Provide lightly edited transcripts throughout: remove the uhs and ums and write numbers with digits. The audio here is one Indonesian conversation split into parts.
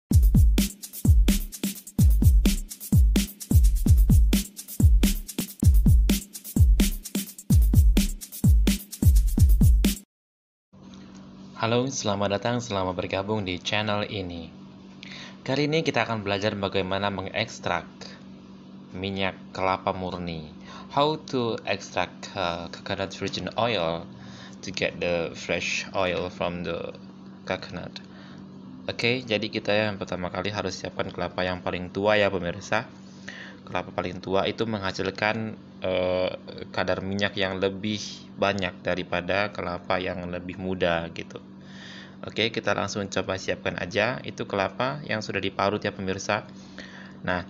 Halo, selamat datang, selamat bergabung di channel ini. Kali ini kita akan belajar bagaimana mengekstrak minyak kelapa murni. How to extract coconut virgin oil to get the fresh oil from the coconut. Oke, jadi kita yang pertama kali harus siapkan kelapa yang paling tua ya pemirsa. Kelapa paling tua itu menghasilkan kadar minyak yang lebih banyak daripada kelapa yang lebih muda gitu. Oke, kita langsung coba siapkan aja. Itu kelapa yang sudah diparut ya pemirsa. Nah,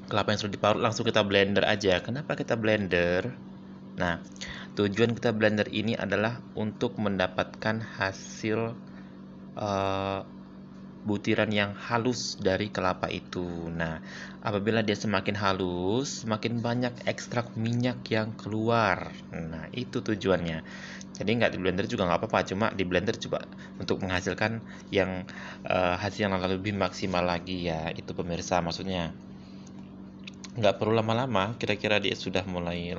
kelapa yang sudah diparut langsung kita blender aja. Kenapa kita blender? Nah, tujuan kita blender ini adalah untuk mendapatkan hasil butiran yang halus dari kelapa itu. Nah, apabila dia semakin halus, semakin banyak ekstrak minyak yang keluar. Nah, itu tujuannya. Jadi nggak di blender juga nggak apa-apa, cuma di blender coba untuk menghasilkan yang hasil yang lebih maksimal lagi ya. Itu pemirsa maksudnya. Nggak perlu lama-lama, kira-kira dia sudah mulai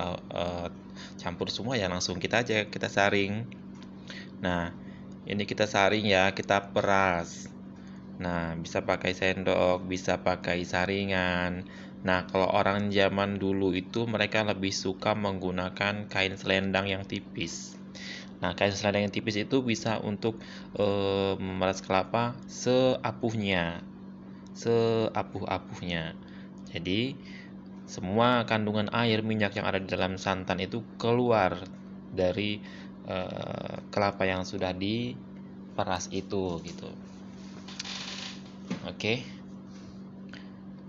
campur semua ya, langsung kita aja kita saring. Nah, ini kita saring ya, kita peras. Nah, bisa pakai sendok, bisa pakai saringan. Nah, kalau orang zaman dulu itu mereka lebih suka menggunakan kain selendang yang tipis. Nah, kain selendang yang tipis itu bisa untuk memeras kelapa seapuh-apuhnya. Jadi, semua kandungan air minyak yang ada di dalam santan itu keluar dari kelapa yang sudah diperas itu gitu. Oke,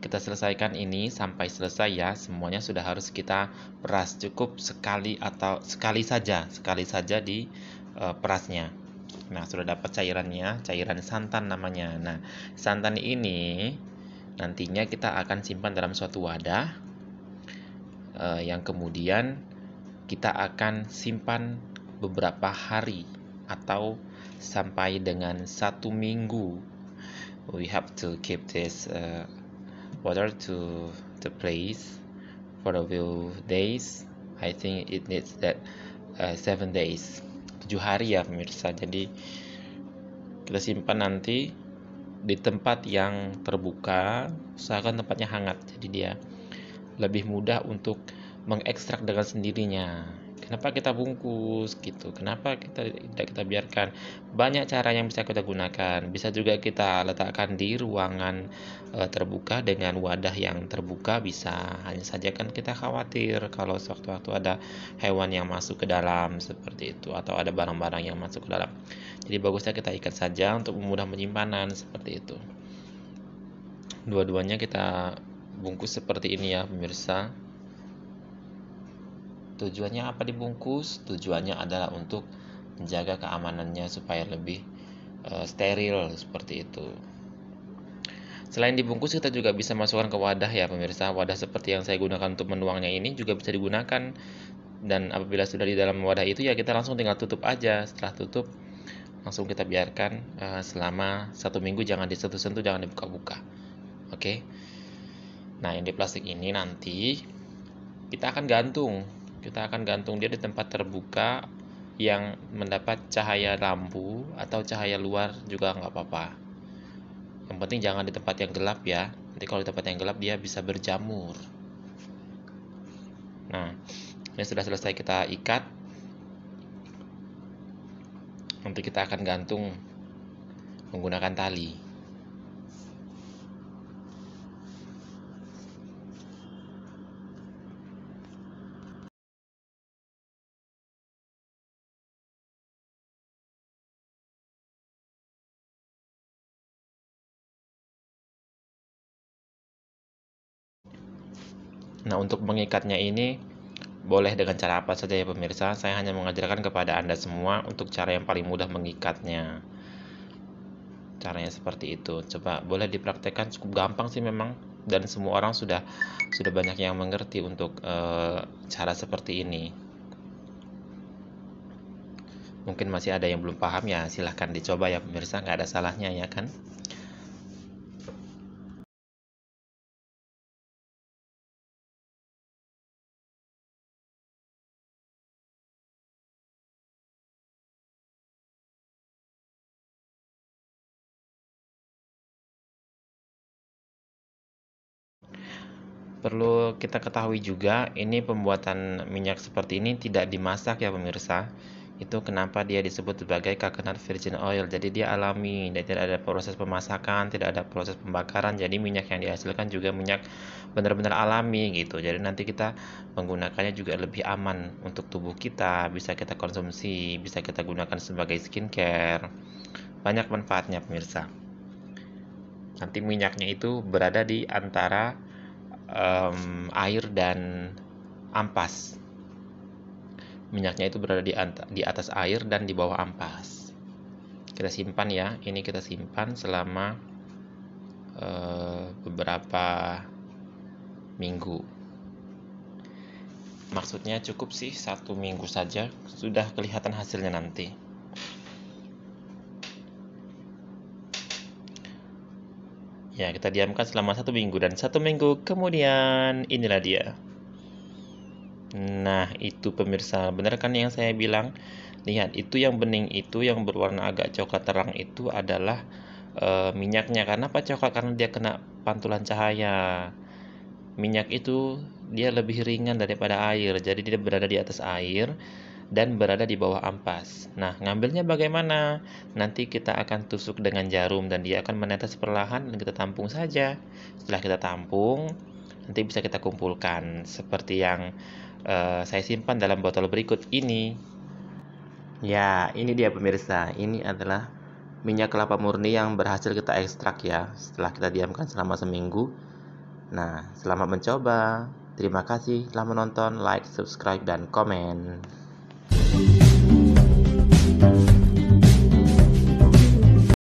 kita selesaikan ini sampai selesai ya. Semuanya sudah harus kita peras. Cukup sekali atau sekali saja di perasnya. Nah, sudah dapat cairannya, cairan santan namanya. Nah, santan ini nantinya kita akan simpan dalam suatu wadah yang kemudian kita akan simpan beberapa hari atau sampai dengan 1 minggu. We have to keep this water to the place for a few days. I think it needs that 7 days, 7 hari ya pemirsa. Jadi kita simpan nanti di tempat yang terbuka, usahakan tempatnya hangat, jadi dia lebih mudah untuk mengekstrak dengan sendirinya. Kenapa kita bungkus gitu? Kenapa kita tidak kita biarkan? Banyak cara yang bisa kita gunakan. Bisa juga kita letakkan di ruangan terbuka dengan wadah yang terbuka bisa. Hanya saja kan kita khawatir kalau sewaktu-waktu ada hewan yang masuk ke dalam seperti itu atau ada barang-barang yang masuk ke dalam. Jadi bagusnya kita ikat saja untuk memudahkan penyimpanan seperti itu. Dua-duanya kita bungkus seperti ini ya pemirsa. Tujuannya apa dibungkus? Tujuannya adalah untuk menjaga keamanannya supaya lebih steril seperti itu. Selain dibungkus, kita juga bisa masukkan ke wadah ya pemirsa. Wadah seperti yang saya gunakan untuk menuangnya ini juga bisa digunakan. Dan apabila sudah di dalam wadah itu ya kita langsung tinggal tutup aja. Setelah tutup langsung kita biarkan selama 1 minggu, jangan disentuh-sentuh, jangan dibuka-buka. Oke. Nah, yang di plastik ini nanti kita akan gantung dia di tempat terbuka yang mendapat cahaya lampu atau cahaya luar juga nggak apa-apa. Yang penting jangan di tempat yang gelap ya. Nanti kalau di tempat yang gelap dia bisa berjamur. Nah, ini sudah selesai kita ikat. Nanti kita akan gantung menggunakan tali. Nah, untuk mengikatnya ini boleh dengan cara apa saja ya pemirsa. Saya hanya mengajarkan kepada Anda semua untuk cara yang paling mudah mengikatnya. Caranya seperti itu. Coba boleh dipraktekkan, cukup gampang sih memang, dan semua orang sudah banyak yang mengerti untuk cara seperti ini. Mungkin masih ada yang belum paham ya, silahkan dicoba ya pemirsa, nggak ada salahnya ya kan. Perlu kita ketahui juga, ini pembuatan minyak seperti ini tidak dimasak ya pemirsa. Itu kenapa dia disebut sebagai coconut virgin oil. Jadi dia alami, dan tidak ada proses pemasakan, tidak ada proses pembakaran. Jadi minyak yang dihasilkan juga minyak benar-benar alami gitu. Jadi nanti kita menggunakannya juga lebih aman untuk tubuh kita, bisa kita konsumsi, bisa kita gunakan sebagai skincare. Banyak manfaatnya pemirsa. Nanti minyaknya itu berada di antara air dan ampas. Minyaknya itu berada di atas air dan di bawah ampas. Kita simpan ya, ini kita simpan selama beberapa minggu. Maksudnya cukup sih 1 minggu saja, sudah kelihatan hasilnya nanti. Ya, kita diamkan selama 1 minggu, dan 1 minggu kemudian inilah dia. Nah, itu pemirsa, benar kan yang saya bilang? Lihat, itu yang bening itu, yang berwarna agak coklat terang itu adalah minyaknya. Karena apa coklat? Karena dia kena pantulan cahaya. Minyak itu dia lebih ringan daripada air, jadi dia berada di atas air dan berada di bawah ampas. Nah, ngambilnya bagaimana? Nanti kita akan tusuk dengan jarum dan dia akan menetes perlahan, dan kita tampung saja. Setelah kita tampung, nanti bisa kita kumpulkan seperti yang saya simpan dalam botol berikut ini. Ya, ini dia pemirsa. Ini adalah minyak kelapa murni yang berhasil kita ekstrak ya, setelah kita diamkan selama seminggu. Nah, selamat mencoba. Terima kasih telah menonton, like, subscribe, dan komen.